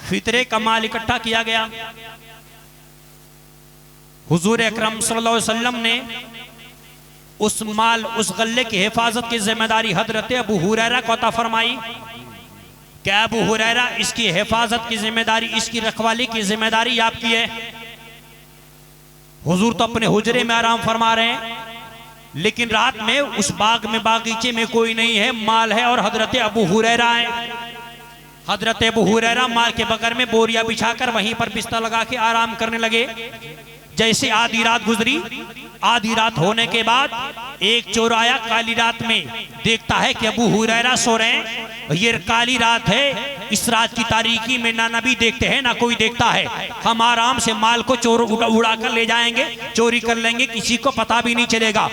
फितरे का माल इकट्ठा किया गया। हुजूर अकरम सल्लल्लाहु अलैहि वसल्लम ने उस माल, उस गल्ले की हिफाजत की जिम्मेदारी हजरत अबू हुरैरा को अता फरमाई। क्या अबू हुरैरा, इसकी हिफाजत की जिम्मेदारी, इसकी रखवाली की जिम्मेदारी आपकी है? हुजूर तो अपने हुजरे में आराम फरमा रहे हैं, लेकिन रात में उस बाग में, बागीचे में कोई नहीं है, माल है और हजरत अबू हुरैरा है। हजरत अबू हुरैरा माल के बगल में बोरिया बिछाकर वहीं पर बिस्तर लगा के आराम करने लगे। जैसे आधी रात गुजरी, आधी रात होने के बाद एक चोर आया काली रात में, देखता है कि अबू हुरैरा सो रहे हैं। ये काली रात है, इस रात की तारीकी में ना नबी देखते हैं ना कोई देखता है, हम आराम से माल को चोर उड़ा कर ले जाएंगे, चोरी कर लेंगे, किसी को पता भी नहीं चलेगा।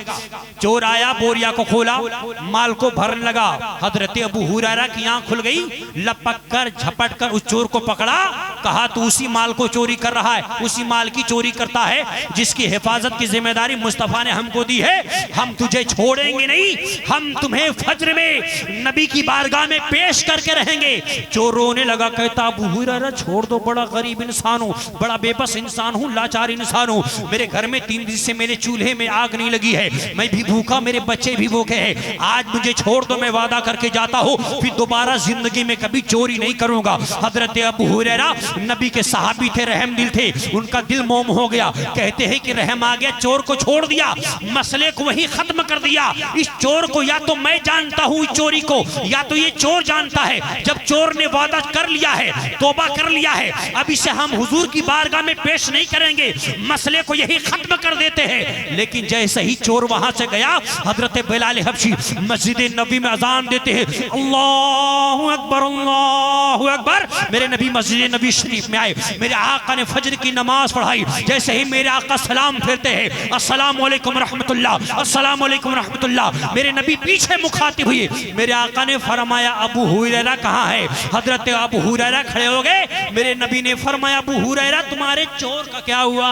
चोर आया, बोरिया को खोला, माल को भरने लगा। हजरत अबू हुरैरा की आंख खुल गई, लपक कर झपट कर उस चोर को पकड़ा, कहा तू उसी माल को चोरी कर रहा है, उसी माल की चोरी करता है जिसकी हिफाजत की जिम्मेदारी मुस्तफा ने हमको दी है। हम तुझे छोड़ेंगे नहीं, हम तुम्हें फज्र में नबी की बारगाह में पेश करके रहेंगे। चोर रोने लगा, कहता अबू हुरैरा छोड़ दो, बड़ा गरीब इंसान हूँ, बड़ा बेबस इंसान हूँ, लाचार इंसान हूँ, मेरे घर में 3 दिन से मेरे चूल्हे में आग नहीं लगी है, मैं भी भूखा, मेरे बच्चे भी भूखे हैं, आज मुझे छोड़ दो, मैं वादा करके जाता हूँ फिर दोबारा जिंदगी में कभी चोरी नहीं करूंगा। हजरत अबू हुरैरा नबी के सहाबी थे, रहम दिल थे, उनका दिल मोम हो गया। कहते हैं कि रहम आ गया, चोर को छोड़ दिया, मसले को वही खत्म कर दिया। इस चोर को या तो मैं जानता हूँ, चोरी को, या तो ये चोर जानता है। जब चोर ने वादा कर लिया है, तौबा कर लिया है, अब इसे हम हुजूर की बारगाह में पेश नहीं करेंगे, मसले को यही खत्म कर देते हैं। लेकिन जैसे ही चोर वहां से गया, हजरत बिलाल हबशी मस्जिद नबी में अजान देते हैं, अल्लाहु अकबर, अल्लाहु अकबर। मेरे नबी मस्जिद नबी शरीफ में आए, मेरे आका ने फजर की नमाज पढ़ाई। जैसे ही मेरे आका सलाम फेरते हैं, अस्सलामु अलैकुम रहमतुल्लाह, अस्सलामु अलैकुम रहमतुल्लाह, मेरे नबी पीछे मुखातिब हुए। मेरे आका ने फरमाया अबू हुरैरा कहाँ है? हजरत अबू हुरैरा खड़े हो गए। मेरे नबी ने फरमाया अबू हुरैरा तुम्हारे चोर का क्या हुआ?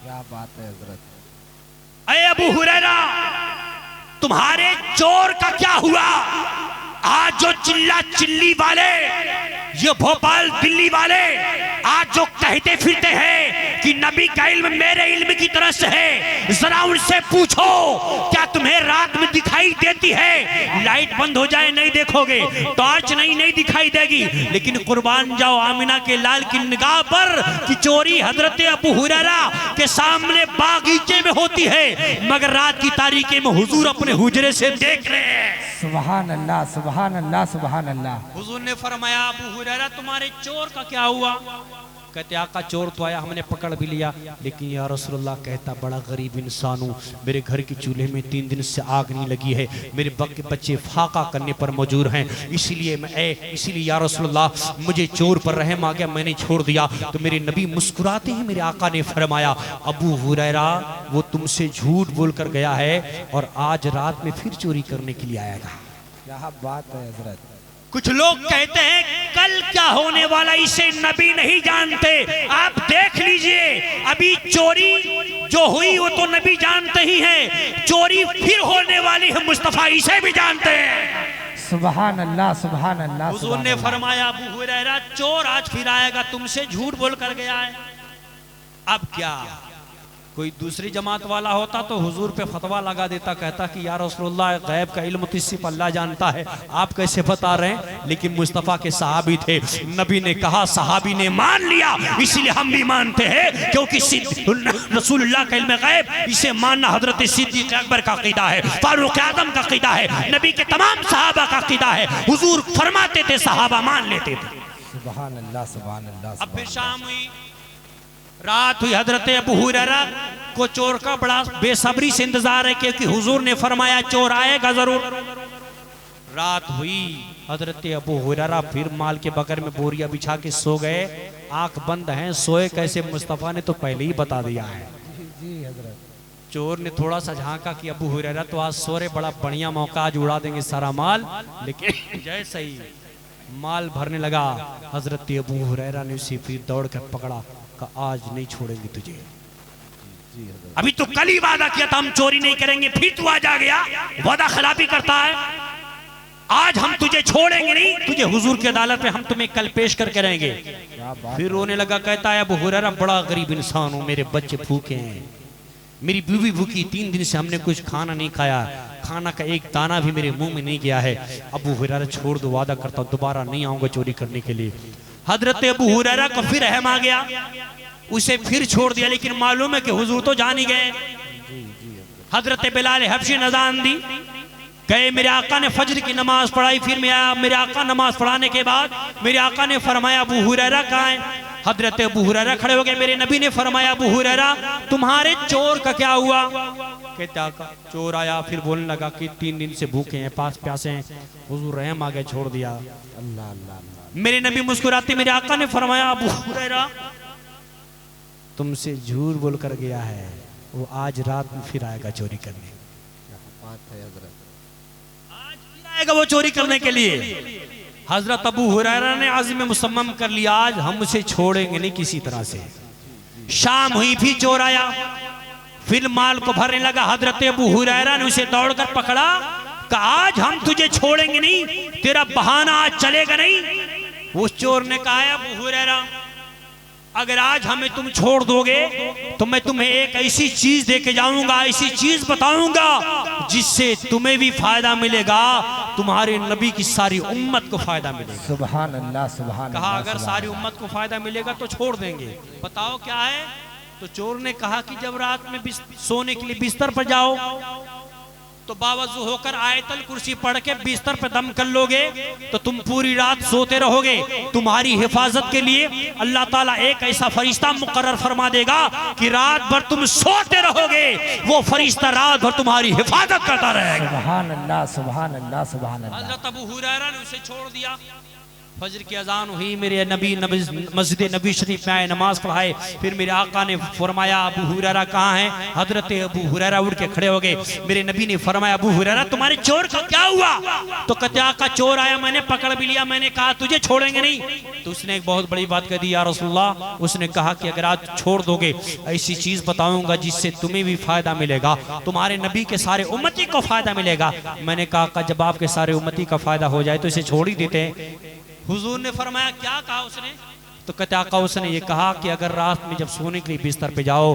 क्या बात है हजरत? अरे अबू हुरैरा तुम्हारे चोर का क्या हुआ? आज जो चिल्ला चिल्ली वाले, ये भोपाल दिल्ली वाले आज जो कहते फिरते हैं कि नबी का इल्म मेरे इल्म की तरह से है, जरा उनसे पूछो क्या तुम्हें रात में दिखाई देती है? लाइट बंद हो जाए नहीं देखोगे, टॉर्च नहीं दिखाई देगी, लेकिन कुर्बान जाओ आमिना के लाल की निगाह पर कि चोरी हजरत अबू हुरैरा के सामने बागीचे में होती है, मगर रात की तारीकी में हुजूर अपने हुजरे से देख रहे हैं। सुभान अल्लाह, सुभान अल्लाह, सुभान अल्लाह। हुजूर ने फरमाया अबू हुरैरा तुम्हारे चोर का क्या हुआ? कहते आका चोर तो आया, हमने पकड़ भी लिया, लेकिन या रसूलुल्लाह कहता बड़ा गरीब इंसान हूँ, मेरे घर के चूल्हे में 3 दिन से आग नहीं लगी है, मेरे बच्चे फाका करने पर मजबूर हैं, इसीलिए या रसूलुल्लाह मुझे चोर पर रहम आ गया, मैंने छोड़ दिया। तो मेरे नबी मुस्कुराते ही मेरे आका ने फरमाया अबू हुरैरा वो तुमसे झूठ बोल कर गया है और आज रात में फिर चोरी करने के लिए आएगा। क्या बात है हजरत? कुछ लोग कहते हैं कल क्या होने वाला इसे नबी नहीं जानते। आप देख लीजिए, अभी चोरी जो हुई वो तो नबी जानते ही हैं, चोरी फिर होने वाली है मुस्तफा इसे भी जानते हैं। सुभान अल्लाह, सुभान अल्लाह। हुजूर ने फरमाया अबू हुरैरा चोर आज फिर आएगा, तुमसे झूठ बोल कर गया है। अब क्या कोई दूसरी जमात वाला होता तो हुजूर पे फतवा लगा देता, कहता कि या रसूलुल्लाह गैब का इल्म तो सिर्फ अल्लाह जानता है, आप कैसे बता रहे हैं? लेकिन मुस्तफ़ा के सहाबी थे, नबी ने कहा, सहाबी ने मान लिया, इसीलिए हम भी मानते हैं, क्योंकि रसूलुल्लाह का इल्म गैब इसे मानना हजरत सिद्दीक़ अकबर का अक़ीदा है, फारूक आज़म का अक़ीदा है, नबी के तमाम सहाबा का अक़ीदा है। हुजूर फरमाते थे, सहाबा मान लेते थे। सुभान अल्लाह, सुभान अल्लाह। अब फिर शाम हुई, रात हुई, हजरत अबू हुरैरा को चोर का बड़ा बेसब्री से इंतजार है, क्योंकि हुजूर ने फरमाया चोर आएगा जरूर। रात हुई, हजरत अबू हुरैरा फिर माल के बगल में बोरिया बिछा के सो गए, आंख बंद हैं, सोए कैसे मुस्तफा ने तो पहले ही बता दिया है। जी हजरत। चोर ने थोड़ा सा झांका कि अबू हुरैरा तो आज सो रहे, बड़ा बढ़िया मौका, आज उड़ा देंगे सारा माल। लेकिन जैसे ही माल भरने लगा, हजरत अबू हुरैरा ने उसे फिर दौड़ कर पकड़ा, आज नहीं छोड़ेंगे तुझे, अभी तो कल ही वादा किया था हम चोरी नहीं करेंगे, फिर तू आज आ गया, वादा खिलाफी करता है। आज हम तुझे छोड़ेंगे नहीं, तुझे हुजूर की अदालत में हम तुम्हें कल पेश करके रहेंगे। क्या बात फिर रोने लगा, कहता है अबू हुरैरा बड़ा गरीब इंसान हूं, मेरे बच्चे भूखे हैं, मेरी बीवी भूखी, 3 दिन से हमने कुछ खाना नहीं खाया, खाना का एक दाना भी मेरे मुंह में नहीं गया है। अबू हुरैरा छोड़ दो, वादा करता हूं दोबारा नहीं आऊंगा चोरी करने के लिए। हजरत अबू हुरैरा को फिर रहम आ गया, उसे फिर छोड़ दिया। लेकिन मालूम है कि हुजूर तो जान ही गए। हजरत बिलाल हबशी नजान दी गए, मेरे आका ने फजर की नमाज पढ़ाई, फिर मेरे आका नमाज पढ़ाने के बाद मेरे आका ने फरमाया अबू हुरैरा कहाँ है? हजरत अबू हुरैरा खड़े हो गए। मेरे नबी ने फरमाया अबू हुरैरा तुम्हारे चोर का क्या हुआ? कहते आका चोर आया, फिर बोलने लगा कि 3 दिन से भूखे हैं, पास प्यासे हैं, हुजूर रहम आ गए, छोड़ दिया। अल्लाह अल्लाह। मेरे नबी मुस्कुराते मेरे आका ने फरमाया अबू हुरैरा तुमसे झूठ बोल कर गया है, वो आज रात में फिर आएगा चोरी करने। क्या बात है हजरत। आज फिर आएगा वो चोरी करने के लिए। हजरत अबू हुरैरा ने आज़िम मुसम्मम कर लिया, आज हम उसे छोड़ेंगे नहीं किसी तरह से। शाम हुई, फिर चोर आया, फिर माल को भरने लगा। हजरत अबू हुरैरा ने उसे दौड़कर पकड़ा, कहा आज हम तुझे छोड़ेंगे नहीं, तेरा बहाना आज चलेगा नहीं। उस चोर ने कहा अबू हुरैरा अगर आज हमें तुम छोड़ दोगे तो मैं तुम्हें एक ऐसी चीज देके जाऊंगा, ऐसी चीज बताऊंगा जिससे तुम्हें भी फायदा मिलेगा, तुम्हारे नबी की सारी उम्मत को फायदा मिलेगा। सुभान अल्लाह सुभान कहा अल्लाह, अगर सुभान सारी उम्मत को फायदा मिलेगा तो छोड़ देंगे, बताओ क्या है? तो चोर ने कहा कि जब रात में सोने के लिए बिस्तर पर जाओ तो बावजू होकर आयतल कुर्सी पढ़ के बिस्तर पे दम कर लोगे तो तुम पूरी रात सोते रहोगे। तुम्हारी हिफाजत के लिए अल्लाह ताला एक ऐसा फरिश्ता मुकर्रर फरमा देगा कि रात भर तुम सोते रहोगे, वो फरिश्ता रात भर तुम्हारी हिफाजत करता रहेगा। सुभान अल्लाह सुभान अल्लाह सुभान अल्लाह। हजरत अबू हुरैरा ने उसे छोड़ दिया। फजर की अजान हुई, मेरे नबी मस्जिद नबी शरीफ में आए, नमाज पढ़ाए। फिर मेरे आका ने फरमाया अबू हुरैरा कहाँ है? हजरत अबू हुरैरा उठ के खड़े हो गए। मेरे नबी ने फरमाया अबू हुरैरा तुम्हारे चोर का क्या हुआ? तो कहते आका चोर आया, मैंने पकड़ भी लिया, मैंने कहा तुझे छोड़ेंगे नहीं। तो उसने एक बहुत बड़ी बात कह दी या रसूलल्लाह, उसने कहा कि अगर आज छोड़ दोगे ऐसी चीज बताऊंगा जिससे तुम्हें भी फायदा मिलेगा, तुम्हारे नबी के सारे उम्मती को फायदा मिलेगा। मैंने कहा जब आपके सारे उम्मती का फायदा हो जाए तो इसे छोड़ ही देते हैं। हुजूर ने फरमाया क्या कहा उसने? तो कहते आका उसने ये कहा कि अगर रात में जब सोने के लिए बिस्तर पे जाओ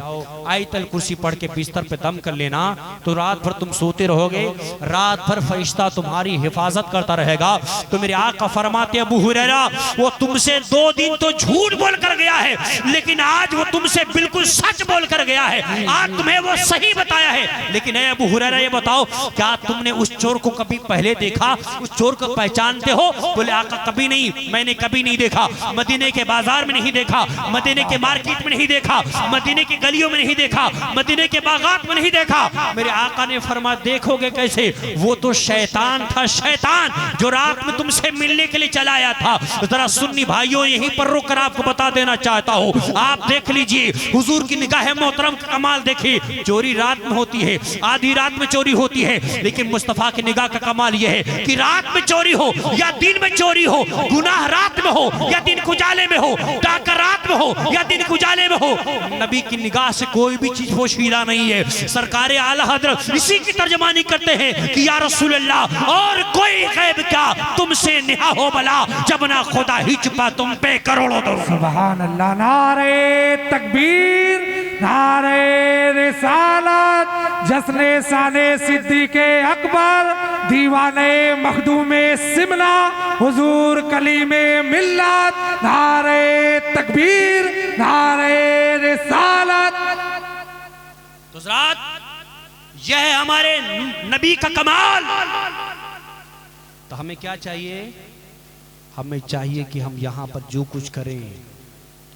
आयतल कुर्सी पढ़ के बिस्तर पे दम कर लेना तो रात भर तुम सोते रहोगे, रात भर फरिश्ता तुम्हारी हिफाजत करता रहेगा। तो मेरे आका फरमाते अबू हुरैरा वो तुमसे 2 दिन तो झूठ बोल कर गया है, लेकिन आज वो तुमसे बिल्कुल सच बोल कर गया है, आज तुम्हें वो सही बताया है। लेकिन अबू हुरैरा ये बताओ क्या तुमने उस चोर को कभी पहले देखा? उस चोर को पहचानते हो? बोले आका कभी नहीं, मैंने कभी नहीं देखा, मदीने के बाजार में नहीं देखा, मदीने के मार्केट में नहीं देखा, मदीने की गलियों में नहीं देखा, मदीने के बागात में नहीं देखा। मेरे आका ने फरमाया देखोगे कैसे? वो तो शैतान था, शैतान जो रात में तुमसे मिलने के लिए चला आया था। जरा सुन्नी भाइयों यहीं पर रुककर आपको बता देना चाहता हूँ, आप देख लीजिए हुजूर की निगाह मोहतरम का कमाल देखिए। चोरी रात में होती है, आधी रात में चोरी होती है, लेकिन मुस्तफा की निगाह का कमाल यह है कि रात में चोरी हो या दिन में चोरी हो, गुनाह रात में हो या दिन उजाले में हो, डाका रात में हो या दिन उजाले में हो, नबी की निगाह से कोई भी चीज पोशीदा नहीं है। सरकार आला हजरत इसी की तर्जमानी करते हैं कि या रसूल अल्लाह और कोई गैब क्या तुमसे निहा हो भला, जब ना खुदा ही छुपा तुम पे करोड़ों दो। सुभान अल्लाह। नारे तकबीर, नारे रिसालत, जश्ने साने सिद्दीक़े अकबर, दीवाने मखदूमे सिमला, हुजूर कलीमे मिल्लत, नारे तकबीर, नारे रिसालत। तो ज़रात यह है हमारे नबी का कमाल। तो हमें क्या चाहिए? हमें चाहिए कि हम यहाँ पर जो कुछ करें,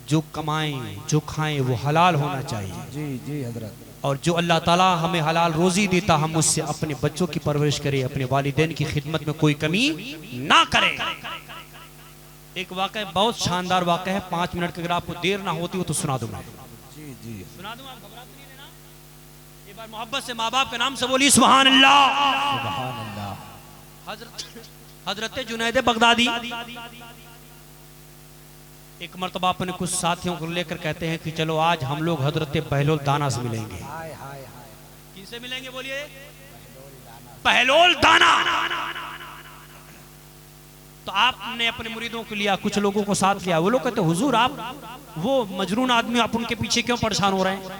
जो कमाएं, जो खाएं वो हलाल होना चाहिए। जी जी हजरत। और जो अल्लाह ताला हमें हलाल रोजी देता हम उससे अपने बच्चों की परवरिश करें, अपने वालिदैन की खिदमत में कोई कमी ना करें। एक वाक़या बहुत शानदार वाक़या है, 5 मिनट की अगर आपको देर ना होती हो तो सुना दूंगा। जी जी सुना दूं, आप घबराते नहीं रहना। एक बार मोहब्बत से माँ बाप के नाम से बोली सुभान अल्लाह। सुभान अल्लाह। हजरत जुनैद बगदादी एक मर्तबा अपने कुछ साथियों को लेकर कहते हैं कि चलो आज हम लोग हजरत बहलोल दाना से मिलेंगे। हाय हाय हाय। किनसे मिलेंगे बोलिए? बहलोल दाना। तो आपने अपने मुरीदों को लिया, कुछ लोगों को साथ लिया। वो लोग कहते हुजूर आप वो मजनून आदमी, आप उनके पीछे क्यों परेशान हो रहे हैं?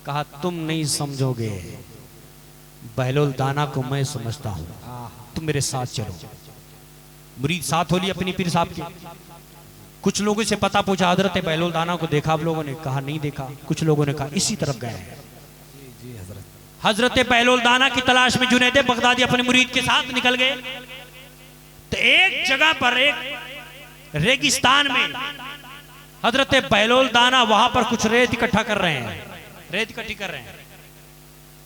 कहा तुम नहीं समझोगे, बहलोल दाना को मैं समझता हूं, तुम मेरे साथ चलो। मुरीद साथ हो लिए अपनी पीर साहब के। कुछ लोगों से पता पूछा, हजरत बहलोल दाना को देखा आप लोगों ने? कहा नहीं देखा। कुछ लोगों ने कहा इसी तरफ गए हैं। हजरत बहलोल दाना की तलाश में जुनैद बगदादी अपने मुरीद के साथ निकल गए। तो एक जगह पर, एक रेगिस्तान में हजरत बहलोल दाना वहां पर कुछ रेत इकट्ठा कर रहे हैं, रेत इकट्ठी कर रहे हैं।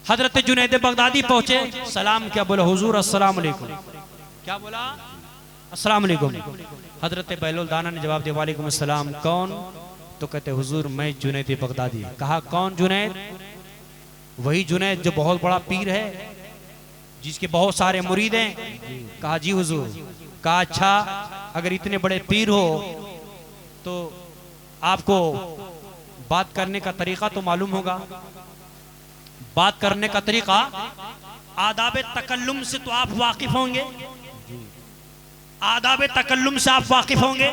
हजरत जुनैद बगदादी पहुंचे, सलाम क्या बोला? हुजूर अस्सलाम वालेकुम। क्या बोला? अस्सलाम वालेकुम। हजरत बहलोल दाना ने जवाब दिया वालेकुम अस्सलाम। कौन? तो कहते हुजूर मैं जुनैद बगदादी। कहा कौन जुनैद? वही जुनैद जो बहुत बड़ा पीर है, जिसके बहुत सारे मुरीद हैं। कहा जी हुजूर। कहा अच्छा, अगर इतने बड़े पीर हो तो आपको बात करने का तरीका तो मालूम होगा। बात करने का तरीका, आदाब तकल्लुम से तो आप वाकिफ होंगे, आदाब तकल्लुम से आप वाकिफ होंगे।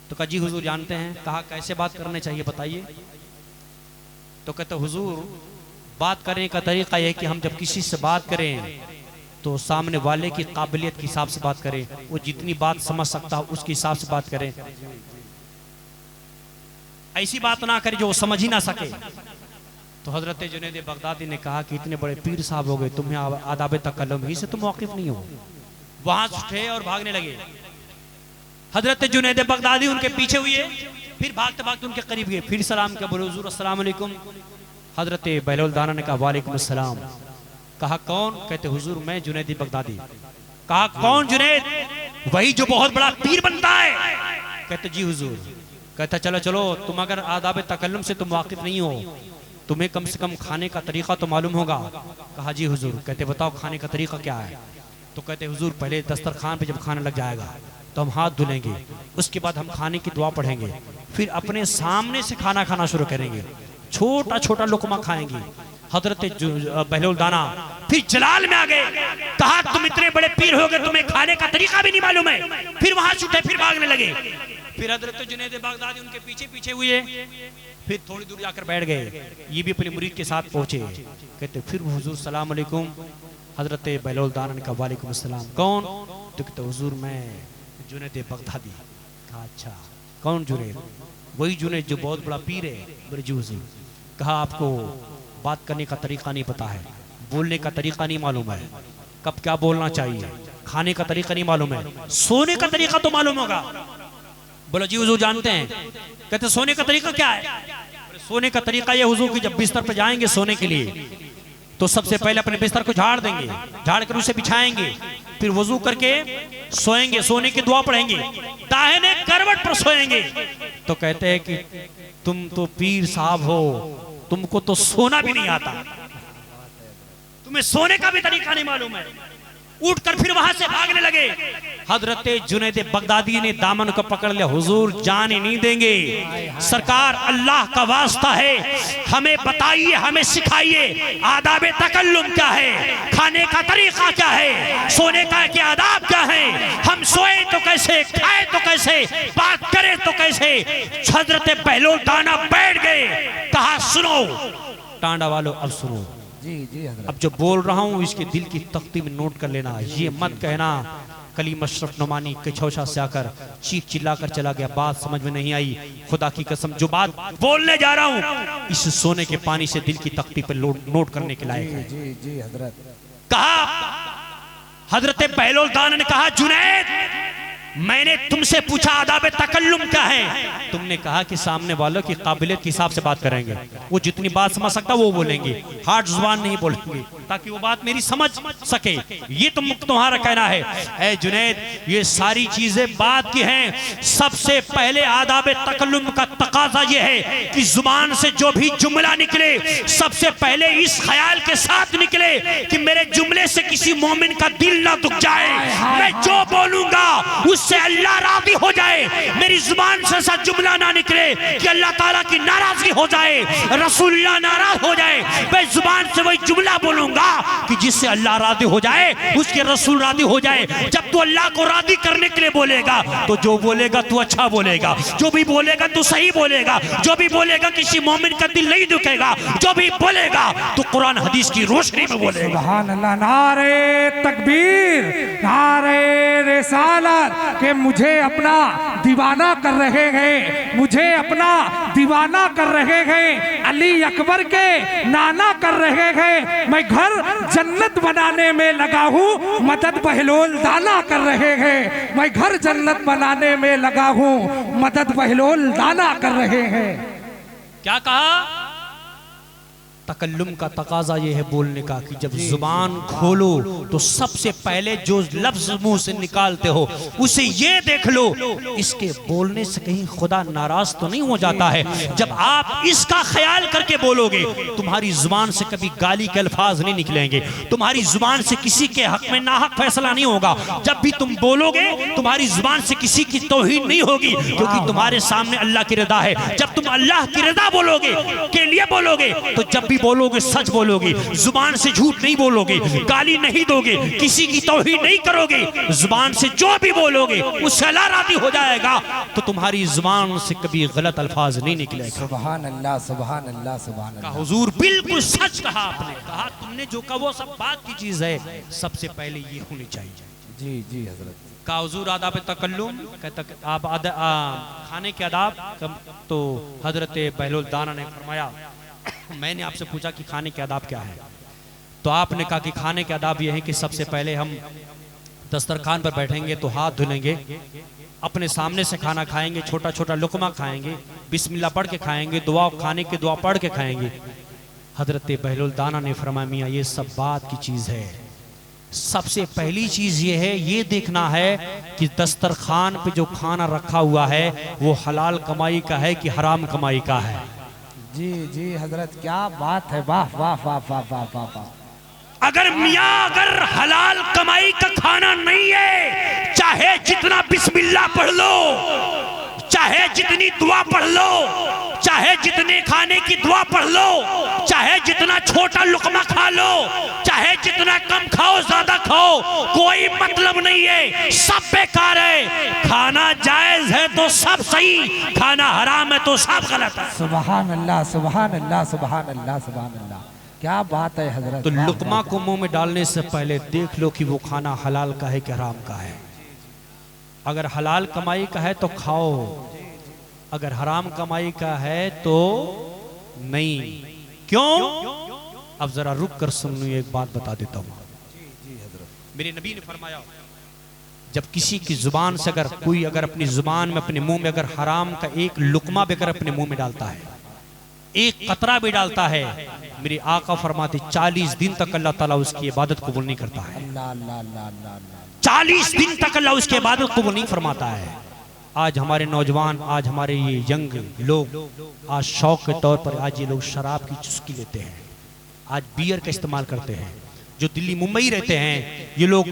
तो कहा जी हुजूर जानते हैं। कहा कैसे बात करने चाहिए बताइए? तो कहते हुजूर बात करने का तरीका यह है कि हम जब किसी से बात करें तो सामने वाले की काबिलियत के हिसाब से बात करें, वो जितनी बात समझ सकता हो उसके हिसाब से बात करें, ऐसी बात ना करें जो वो समझ ही ना सके। तो हजरत जुनैद बगदादी ने कहा कि इतने बड़े पीर साहब हो गए, तुम्हें आदाब तकल्लुम ही से तुम वाकिफ नहीं हो। वहां से उठे और भागने लगे। हजरत जुनैद बगदादी उनके पीछे हुए, फिर भागते भागते उनके करीब गए, फिर सलाम किया, बोले हुजूर अस्सलाम वालेकुम। हजरत बहलोल दाना ने कहा वालेकुम अस्सलाम। कहा कौन? कहते हुजूर मैं जुनैद बगदादी। कहा कौन जुनैद? वही जो बहुत बड़ा पीर बनता है। कहते जी हुजूर। कहता चलो चलो, तुम अगर आदाब तकल्लुम से तुम वाकिफ नहीं हो, तुम्हें कम से कम खाने का तरीका तो मालूम होगा। कहा जी हुजूर। कहते बताओ खाने का तरीका क्या है? तो कहते हुजूर पहले दस्तरखान पे जब खाना लग जाएगा तो हम हाथ धुलेंगे, उसके बाद हम खाने की दुआ पढ़ेंगे, फिर अपने सामने से खाना खाना शुरू करेंगे, छोटा छोटा लुकमा खाएंगे। हजरत बहलोल दाना फिर जलाल में आ गए। कहा तुम इतने बड़े पीर हो गए, तुम्हें खाने का तरीका भी नहीं मालूम है। फिर वहां से उठे, फिर भागने लगे। फिर हजरत जुनैद बगदादी उनके पीछे पीछे हुए, फिर थोड़ी दूर जाकर बैठ गए। ये भी अपने मुरीद के साथ पहुंचे। कहते फिर हुजूर सलाम अलैकुम। हजरत बहलोल दाना ने कहा वालेकुम अस्सलाम। कौन? तो कहते हुजूर मैं जुनैद बगदादी। कहा अच्छा कौन जुनैद? वही जुनैद जो बहुत बड़ा पीर है। बोले जी हुजूर। कहा आपको बात करने का तरीका नहीं पता है, बोलने का तरीका नहीं मालूम है, कब क्या बोलना चाहिए, खाने का तरीका नहीं मालूम है, सोने का तरीका तो मालूम होगा। बोला जी हुजूर जानते हैं। कहते सोने का तरीका क्या है? सोने का तरीका यह हुजूर कि जब बिस्तर पर जाएंगे सोने के लिए तो सबसे पहले अपने बिस्तर को झाड़ देंगे, झाड़ कर उसे बिछाएंगे, फिर वजू करके सोएंगे, सोने की दुआ पढ़ेंगे, दाहिने करवट पर सोएंगे। तो कहते हैं कि तुम तो पीर साहब हो, तुमको तो सोना भी नहीं आता, तुम्हें सोने का भी तरीका नहीं मालूम है। उठकर फिर वहां से भागने लगे। हजरत जुनैद बगदादी ने दामन को पकड़ लिया। हुजूर जाने नहीं देंगे, सरकार अल्लाह का वास्ता है, हमें बताइए, हमें सिखाइए आदाब तकल्लुम क्या है, खाने का तरीका क्या है, सोने का क्या आदाब क्या है, हम सोए तो कैसे, खाए तो कैसे, बात करें तो कैसे। हजरत बहलोल दाना बैठ गए। कहा सुनो टांडा वालों, अब सुनो। जी जी हजरत। अब जो बोल रहा हूं इसके दिल की तख्ती में नोट कर लेना। ये मत कहना कलीम अशरफ नोमानी कछौशा से आकर चीख चिल्लाकर चला गया, बात समझ में नहीं आई। खुदा की कसम जो बात बोलने जा रहा हूं इस सोने के पानी से दिल की तख्ती पर नोट करने के लायक है। जी जी हजरत। कहा हजरत बहलोल दाना ने कहा जुनैद मैंने तुमसे पूछा आदाब तकल्लुम क्या है, तुमने कहा कि सामने वालों की काबिलियत के हिसाब से बात करेंगे, वो जितनी बात समझ सकता वो बोलेंगे, हार्ड जुबान नहीं बोलेंगे ताकि वो बात मेरी समझ सके। ये तो तुम्हारा कहना है। ऐ जुनैद ये सारी चीजें बात की हैं, सबसे पहले आदाब तकल्लुम का तकाजा ये है कि जुबान से जो भी जुमला निकले सबसे पहले इस ख्याल के साथ निकले कि मेरे जुमले से किसी मोमिन का दिल ना दुख जाए, मैं जो बोलूंगा उस जिससे अल्लाह राजी हो जाए, मेरी जुबान से ऐसा जुमला ना निकले कि अल्लाह ताला की नाराजगी हो जाए, रसूलुल्लाह नाराज हो जाए, मैं जुबान से वही जुमला बोलूंगा कि जिससे अल्लाह राजी हो जाए, उसके रसूल राजी हो जाए। जब तू अल्लाह को राजी करने के लिए बोलेगा तो जो बोलेगा तू अच्छा बोलेगा, जो भी बोलेगा तू सही बोलेगा, जो भी बोलेगा किसी मोमिन का दिल नहीं दुखेगा, जो भी बोलेगा तो कुरान हदीस की रोशनी में बोलेगा। सुभान अल्लाह। नारे तकबीर, नारे रिसालत के मुझे अपना दीवाना कर रहे हैं, मुझे अपना दीवाना कर रहे हैं, अली अकबर के नाना कर रहे हैं। मैं घर जन्नत बनाने में लगा हूँ, मदद बहलोल दाना कर रहे हैं। मैं घर जन्नत बनाने में लगा हूँ, मदद बहलोल दाना कर रहे हैं। क्या कहा? तकल्लुम का तकाजा ये है बोलने का कि जब जुबान खोलो तो सबसे पहले जो लफ्ज मुंह से निकालते हो उसे ये देख लो इसके बोलने से कहीं खुदा नाराज तो नहीं हो जाता है। जब आप इसका ख्याल करके बोलोगे तुम्हारी जुबान से कभी गाली के अल्फाज नहीं निकलेंगे, तुम्हारी जुबान से किसी के हक में नाहक फैसला नहीं होगा। जब भी तुम बोलोगे तुम्हारी जुबान से किसी की तौहीन नहीं होगी, क्योंकि तुम्हारे सामने अल्लाह की रज़ा है। जब तुम अल्लाह की रज़ा बोलोगे के लिए बोलोगे तो जब भी बोलोगे सच बोलोगे, जुबान से झूठ नहीं बोलोगे, गाली नहीं दोगे, किसी की तौहीन नहीं करोगे। जुबान से जो भी बोलोगे उससे अल्लाह राज़ी हो जाएगा, तो तुम्हारी जुबान से कभी गलत अल्फाज नहीं निकलेगा। सुभान अल्लाह, सुभान अल्लाह, सुभान अल्लाह। हुजूर बिल्कुल सच कहा आपने, कहा तुमने जो कहा वो सब बात की चीज है, सबसे पहले ये होनी चाहिए। जी जी हजरत। का हुजूर आदाब तकल्लुम आप खाने के आदाब, तो हजरत बहलोल दाना ने फरमाया, मैंने आपसे पूछा कि खाने के आदाब क्या है, तो आपने कहा कि खाने के आदाब ये है कि सबसे पहले हम दस्तरखान पर बैठेंगे तो हाथ धुलेंगे, अपने सामने से खाना खाएंगे, छोटा छोटा लुकमा खाएंगे, बिस्मिल्लाह पढ़ के खाएंगे, दुआ खाने की दुआ पढ़ के खाएंगे। हजरत बहलोल दाना ने फरमाया, मियां ये सब बात की चीज़ है, सबसे पहली चीज़ ये है, ये देखना है कि दस्तरखान पे जो खाना रखा हुआ है वो हलाल कमाई का है कि हराम कमाई का है। जी जी हजरत, क्या बात है, वाह वाह वाह वाह वाह वाह वाह। अगर मियाँ अगर हलाल कमाई का खाना नहीं है, चाहे जितना बिस्मिल्लाह पढ़ लो, चाहे जितनी दुआ पढ़ लो, चाहे जितने खाने की दुआ पढ़ लो, चाहे जितना छोटा लुकमा खा लो, चाहे जितना कम खाओ ज्यादा खाओ, कोई मतलब नहीं है, सब बेकार है। खाना जायज है तो सब सही, खाना हराम है तो सब गलत है। सुभान अल्लाह, सुभान अल्लाह, सुभान अल्लाह, सुभान अल्लाह। क्या बात है हजरत। तो लुकमा को मुंह में डालने से पहले देख लो कि वो खाना हलाल का है कि हराम का है। अगर हलाल कमाई का है तो खाओ, अगर हराम कमाई का है तो नहीं। क्यों? अब जरा रुक कर सुन लो, एक बात बता देता हूँ। मेरे नबी ने फरमाया, जब किसी की जुबान से अगर कोई अगर अपनी जुबान में अपने मुंह में अगर हराम का एक लुकमा भी अगर अपने मुंह में डालता है, एक कतरा भी डालता है, मेरे आका फरमाते 40 दिन तक अल्लाह ताला उसकी इबादत कबूल नहीं करता है। 40 दिन तक अल्लाह उसकी इबादत कबूल नहीं फरमाता है। आज हमारे नौजवान, आज हमारे ये यंग लोग आज शौक के तौर पर आज ये लोग शराब की चुस्की लेते हैं, आज बियर का इस्तेमाल करते हैं। जो दिल्ली मुंबई रहते हैं ये लोग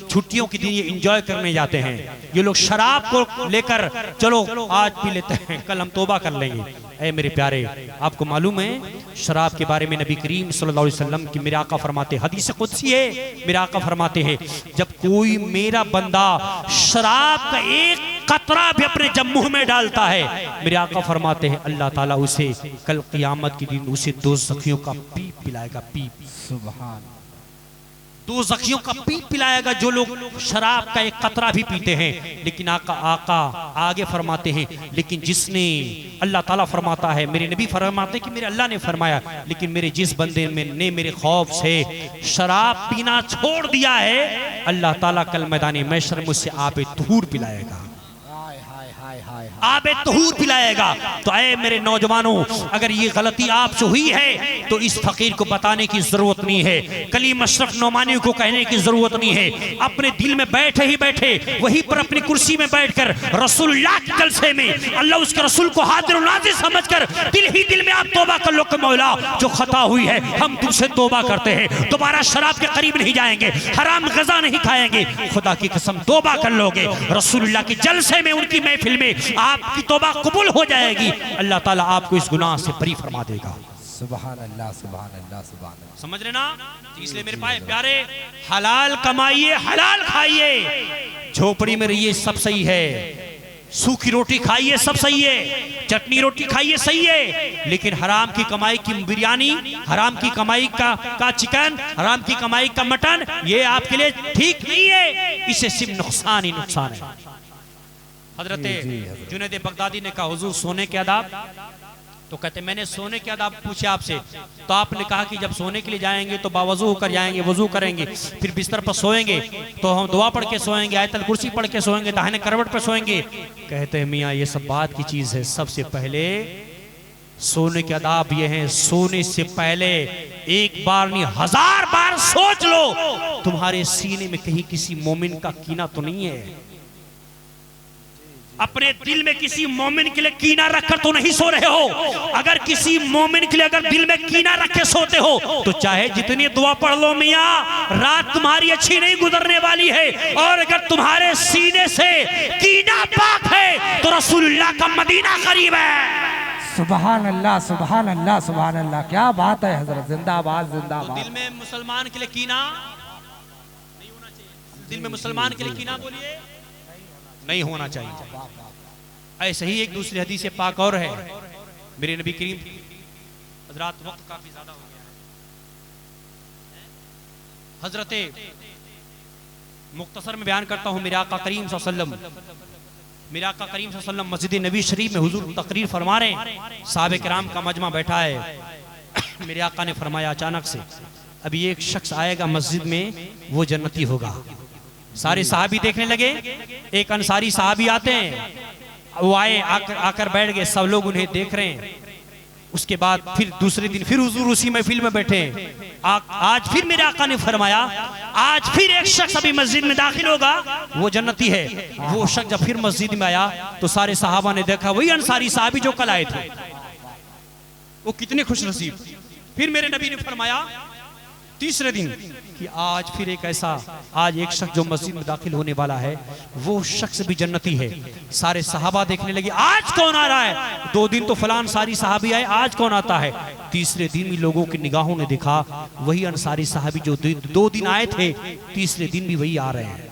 छुट्टियों के दिन ये एंजॉय करने जाते हैं, ये लोग शराब को लेकर चलो आज पी लेते हैं, कल हम तौबा कर लेंगे। ऐ मेरे प्यारे, आपको मालूम है शराब के बारे में नबी करीम सल्लल्लाहु अलैहि वसल्लम की मेरे आका फरमाते, हदीस कुदसी है, मेरे आका फरमाते हैं, जब कोई मेरा बंदा शराब का एक कतरा भी अपने जब मुंह में डालता है, मेरे आका फरमाते हैं अल्लाह ताला उसे कल क़यामत के दिन उसे दो सखियों का पीप पिलाएगा। पीप, सुभान, दो सखियों का पीप पिलाएगा जो लोग शराब का एक कतरा भी पीते हैं। लेकिन आका आगे फरमाते हैं, लेकिन जिसने, अल्लाह ताला फरमाता है, मेरे नबी फरमाते हैं कि मेरे अल्लाह ने फरमाया, लेकिन मेरे जिस बंदे ने मेरे खौफ से शराब पीना छोड़ दिया है, अल्लाह ताला कल मैदान महशर मुझसे आबे तहूर पिलाएगा। हाय हाय हाय आबे तहूर पिलाएगा। तो ऐ मेरे नौजवानों, अगर ये गलती आपसे हुई है तो इस फकीर को बताने की जरूरत नहीं है, कलीम अशरफ नोमानी को कहने की जरूरत नहीं है। अपने दिल में बैठे ही बैठे वहीं पर अपनी कुर्सी में बैठकर रसूलुल्लाह के जलसे में अल्लाह उसके रसूल को हाजिर नाज़िर समझकर दिल ही दिल में आप तौबा कर लो कि मौला जो खता हुई है हम तुमसे तौबा करते हैं, दोबारा शराब के करीब नहीं जाएंगे, हराम गज़ा नहीं खाएंगे। खुदा की कसम तौबा कर लोगे, रसूलुल्लाह के जलसे में उनकी महफिल में आपकी तौबा कबूल हो जाएगी, अल्लाह ताला आपको इस गुनाह से बरी फरमा देगा। सुभान अल्लाह सुभान अल्लाह सुभान अल्लाह। समझ रहे ना? इसलिए मेरे भाई प्यारे, हलाल कमाइए, हलाल खाइए, झोपड़ी में रहिए सब सही है, सूखी रोटी खाइए सब सही है, चटनी रोटी खाइए सही है, लेकिन हराम की कमाई की बिरयानी, हराम की कमाई का चिकन, हराम की कमाई का मटन, ये आपके लिए ठीक नहीं है, इससे सिर्फ नुकसान ही नुकसान है। हजरत जुनैद बगदादी ने कहा हुजूर सोने के आदाब, तो कहते मैंने सोने के आदाब पूछे आपसे, तो आपने कहा कि जब सोने के लिए जाएंगे तो बावजू होकर जाएंगे, वजू करेंगे, फिर बिस्तर पर सोएंगे तो हम दुआ पढ़ के सोएंगे, आयतल कुर्सी पढ़ के सोएंगे, दाहिने करवट पर सोएंगे। कहते हैं मियाँ ये सब बात की चीज है, सबसे पहले सोने के आदाब ये हैं, सोने से पहले एक बार नहीं 1000 बार सोच लो तुम्हारे सीने में कहीं किसी मोमिन का कीना तो नहीं है, अपने दिल में किसी मोमिन के लिए कीना रखकर तो नहीं सो रहे हो। अगर किसी मोमिन के लिए अगर दिल में कीना रखे सोते हो तो चाहे जितनी दुआ पढ़ लो मियाँ, रात तुम्हारी अच्छी नहीं गुजरने वाली है। और अगर तुम्हारे सीने से कीना पाक है तो रसूलुल्लाह का मदीना करीब है। सुभान अल्लाह सुभान अल्लाह सुभान अल्लाह, क्या बात है हजरत, जिंदाबाद तो जिंदाबाद। दिल में मुसलमान के लिए कीना नहीं होना चाहिए, दिल में मुसलमान के लिए कीना बोलिए नहीं होना चाहिए। ऐसे ही एक दूसरी हदीस पाक और है, मेरे नबी करीम हजरत, वक्त काफी ज्यादा हो गया है, हजरत मुख्तसर में बयान करता हूं, मेरे आका करीम सल्लल्लाहु अलैहि वसल्लम, मेरे आका करीम सल्लल्लाहु अलैहि वसल्लम मस्जिद नबी शरीफ में हुजूर तकरीर फरमा रहे हैं, साहबे किराम का मजमा बैठा है। मेरे आका ने फरमाया अचानक से अभी एक शख्स आएगा मस्जिद में, वो जन्नती होगा। सारे सहाबी देखने लगे, एक अंसारी सहाबी आते हैं, वो आए आकर बैठ गए, सब लोग उन्हें देख रहे हैं। उसके बाद फिर दूसरे दिन फिर हुजूर उसी महफिल में बैठे। आज फिर मेरे आका ने फरमाया आज फिर एक शख्स अभी मस्जिद में दाखिल होगा, वो जन्नती है। वो शख्स जब फिर मस्जिद में आया तो सारे सहाबा ने देखा वही अंसारी सहाबी जो कल आए थे, वो कितने खुश नसीब। फिर मेरे नबी ने फरमाया तीसरे दिन कि आज फिर एक ऐसा, आज एक शख्स जो मस्जिद में दाखिल होने वाला है वो शख्स भी जन्नती है। सारे सहाबा देखने लगे आज कौन आ रहा है, 2 दिन तो फलान सारी सहाबी आए, आज कौन आता है। तीसरे दिन भी लोगों की निगाहों ने देखा वही अंसारी सहाबी जो 2 दिन आए थे, तीसरे दिन भी वही आ रहे हैं।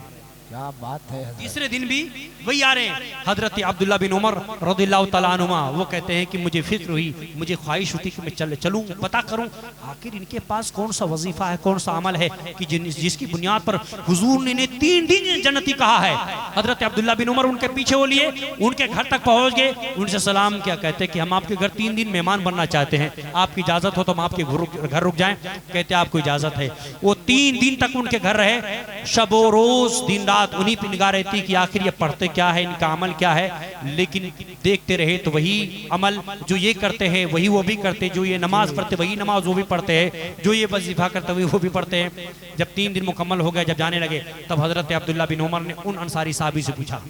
क्या बात है हजरत। तीसरे दिन भी वही आ रहे हैं। हजरत अब्दुल्ला बिन उमर रज़ियल्लाहु तआला अन्हुमा वो कहते हैं कि मुझे फिक्र हुई, मुझे ख्वाहिश होती कि मैं चलूं, पता करूं आखिर इनके पास कौन सा वजीफा है, कौन सा अमल है कि जिसकी बुनियाद पर हुजूर ने 3 दिन जन्नती कहा है। हजरत अब्दुल्ला बिन उमर उनके पीछे हो लिए, उनके घर तक पहुंच गए, उनसे सलाम किया, कहते कि हम आपके घर 3 दिन मेहमान बनना चाहते हैं, आपकी इजाजत हो तो हम आपके घर रुक जाएं। कहते आपको इजाजत है। वो 3 दिन तक उनके घर रहे, शबो रोज दिन रात उन्हीं पर निगाह रहती कि आखिर ये पढ़ते क्या है, इनका अमल क्या है। लेकिन देखते रहे तो वही अमल जो ये करते हैं वही वो भी करते, जो ये नमाज पढ़ते वही नमाज वो भी पढ़ते हैं, जो ये वजीफा करते वही वो भी पढ़ते हैं। जब 3 दिन मुकम्मल हो गए, जब जाने लगे, तब हजरत अब्दुल्ला बिन उमर ने उन अंसारी साहबी से पूछा,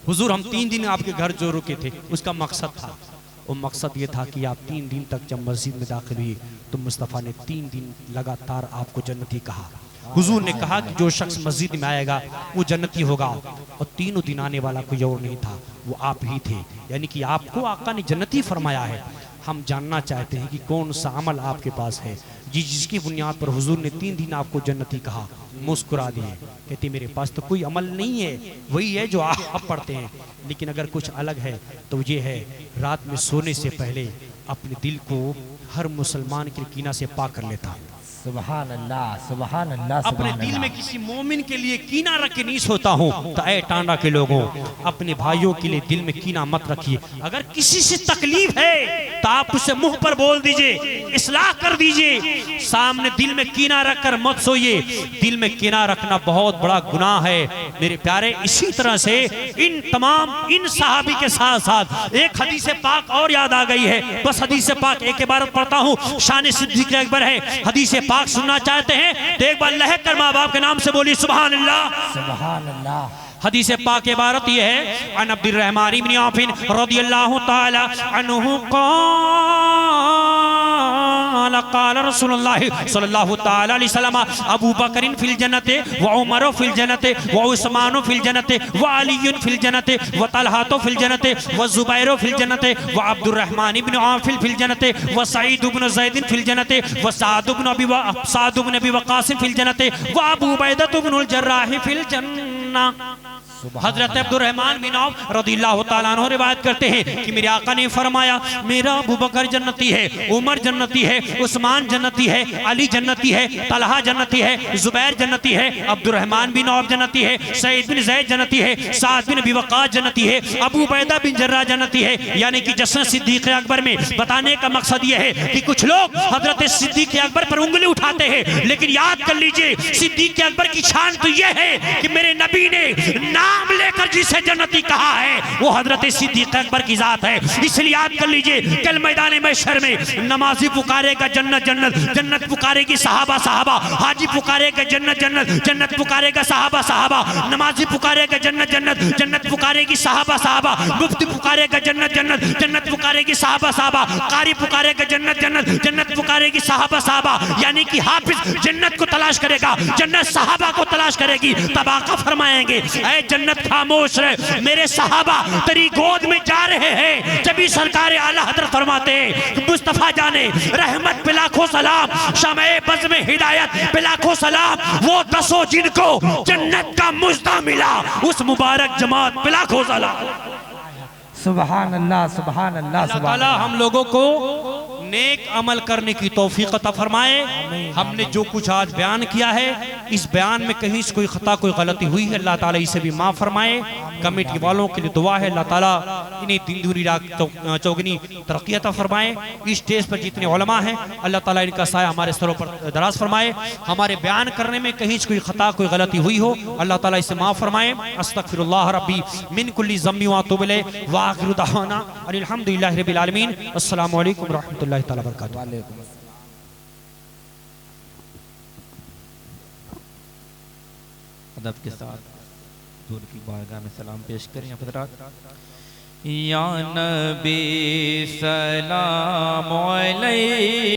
हुजूर हम 3 दिन आपके घर जो रुके थे उसका मकसद था। वो मकसद ये था कि आप 3 दिन तक जब मस्जिद में दाखिल हुई तो मुस्तफ़ा ने 3 दिन लगातार आपको जन्नती कहा। हुजूर ने कहा कि जो शख्स मस्जिद में आएगा वो जन्नती होगा, और 3 दिन आने वाला कोई और नहीं था, वो आप ही थे। यानी कि आपको आका ने जन्नती फरमाया है। हम जानना चाहते हैं कि कौन सा अमल आपके पास है जिसकी बुनियाद पर हुजूर ने 3 दिन आपको जन्नती कहा। मुस्कुरा दिए, कहते मेरे पास तो कोई अमल नहीं है, वही है जो आप पढ़ते हैं, लेकिन अगर कुछ अलग है तो ये है रात में सोने से पहले अपने दिल को हर मुसलमान के कीना से पाक कर लेता। सुभान अल्लाह, सुभान अल्लाह, अपने सुभान दिल अल्लाह। में किसी मोमिन के लिए कीना रख के नहीं सोता हूँ। तो ऐ टांडा के लोगों, अपने भाइयों के लिए दिल में कीना मत रखिए। अगर किसी से तकलीफ है तो आप उसे मुंह पर बोल दीजिए, इस्लाह कर दीजिए। सामने दिल में कीना रखकर मत सोइए। दिल में कीना रखना बहुत बड़ा गुनाह है मेरे प्यारे। इसी तरह से इन सहाबी के साथ साथ एक हदीस पाक और याद आ गई है। बस हदीस पाक एक इबारत पढ़ता हूँ, शान सिद्दीक़ अकबर है। हदीस पाक सुनना चाहते हैं तो एक बार लहक कर माँ बाप के नाम से बोली सुभान अल्लाह, सुभान अल्लाह। हदीस पाक इबारत यह है, अन अब्दुर्रहमान इब्न औफ रज़ियल्लाहु ताला अन्हु क़ाल रसूलुल्लाह सल्लल्लाहु ताला अलैहि वसल्लम अबू बकर फिल जन्नत व उमर फिल जन्नत व उस्मान फिल जन्नत व अली फिल जन्नत व तलहा फिल जन्नत व जुबैर फिल जन्नत व अब्दुर्रहमान इब्न औफ फिल जन्नत व सईद इब्न ज़ैद फिल जन्नत व साद इब्न अबी वक़ास फिल जन्नत व अबू उबैदा इब्न अल जर्राह fill जन्नह। Hazrat Abdurrahman bin of रज़ियल्लाहु ताला अन्हु रिवायत करते हैं कि मेरे आका ने फरमाया, मेरा अबू बकर जन्नती है, उमर जन्नती है, उस्मान जन्नती है, अली जन्नती है, तलहा जन्नती है, जुबैर जन्नती है, अब्दुर्रहमान बिन औफ जन्नती है, सईद बिन ज़ैद जन्नती है, साद बिन अबी वक़ास जन्नती है, अबू उबैदा बिन जर्राह जन्नती है। यानी कि जश्न सिद्दीक़ अकबर में बताने का मकसद यह है कि कुछ लोग हजरत सिद्दीक़ अकबर पर उंगली उठाते हैं, लेकिन याद कर लीजिए सिद्दीक़ अकबर की शान तो यह है कि मेरे नबी ने नाम लेकर जिसे जन्नती कहा है वो हजरत सिद्दीक़ अकबर की जात है। इसलिए याद कर लीजिए, कल मैदान महशर में नमाजी पुकारेगा जन्नत जन्नत, जन्नत पुकारेगी सहाबा सहाबा, हाजी पुकारेगा जन्नत जन्नत, जन्नत पुकारेगा सहाबा सहाबा, नमाजी पुकारेगा जन्नत जन्नत, जन्नत पुकारेगी सहाबा सहाबा, मुफ्ती पुकारेगा जन्नत जन्नत, जन्नत पुकारेगी सहाबा सहाबा, कारी पुकारेगा जन्नत जन्नत, जन्नत पुकारेगी सहाबा सहाबा। यानी कि हाफिज जन्नत को तलाश करेगा, जन्नत सहाबा को तलाश करेगी। तब आका फरमाएंगे, ऐ जन्नत खामोश रहे, मेरे सहाबा तेरी गोद में जा रहे हैं। जब सरकार आला हजरत फरमाते हैं, मुस्तफा जाने रहमत पे लाखों सलाम, शमे बज़ में हिदायत पे लाखों सलाम, वो दसों जिनको जन्नत का मुजदा मिला उस मुबारक जमात पे लाखों सलाम। सुभान अल्लाह, सुभान अल्लाह, अल्लाह ताला हम लोगों को नेक अमल करने की तौफीक अता फरमाए। हमने जो कुछ आज बयान किया है, इस बयान में कहीं से कोई खता कोई गलती हुई है, अल्लाह ताला इसे भी माफ़ फरमाए। कमेटी वालों के लिए दुआ है, अल्लाह ताला इन्हें दिन दूनी रात चौगनी तरक्की अता फरमाए। इस स्टेज पर जितने उलमा हैं अल्लाह ताला इनका साया हमारे सरों पर दराज फरमाए। हमारे बयान करने में कहीं से कोई खता कोई गलती हुई हो, अल्लाह ताला इसे माफ़ फरमाए। अस्तगफिरुल्लाह रब्बी मिन कुल्ली ज़म्बी व अतूबु इलैहि व आखिरु दअवाना अनिल हम्दुलिल्लाहि रब्बिल आलमीन। अस्सलामु अलैकुम व रहमतुल्लाहि तआला व बरकातुहू। वालेकुम अदब के साथ दूर की बारगाह में सलाम पेश करें हज़रात। या नबी सलाम अलैहि।